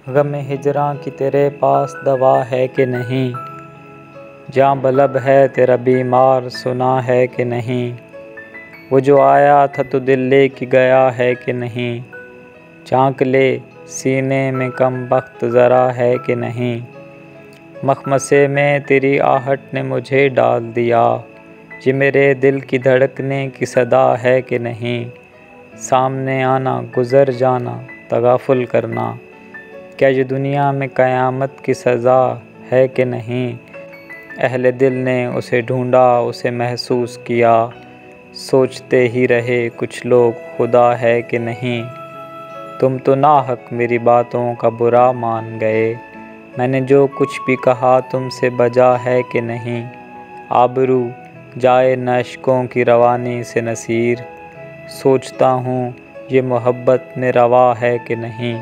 गम हिजरां की तेरे पास दवा है कि नहीं, जहाँ बलब है तेरा बीमार सुना है कि नहीं। वो जो आया था तो दिल ले के गया है कि नहीं, झांक ले सीने में कम वक्त ज़रा है कि नहीं। मखमसे में तेरी आहट ने मुझे डाल दिया, ये मेरे दिल की धड़कने की सदा है कि नहीं। सामने आना गुज़र जाना तगाफुल करना, क्या ये दुनिया में क़यामत की सज़ा है कि नहीं। अहले दिल ने उसे ढूंढा उसे महसूस किया, सोचते ही रहे कुछ लोग खुदा है कि नहीं। तुम तो नाहक मेरी बातों का बुरा मान गए, मैंने जो कुछ भी कहा तुमसे बजा है कि नहीं। आबरू जाए न इश्कों की रवानी से नसीर, सोचता हूँ ये मोहब्बत में रवा है कि नहीं।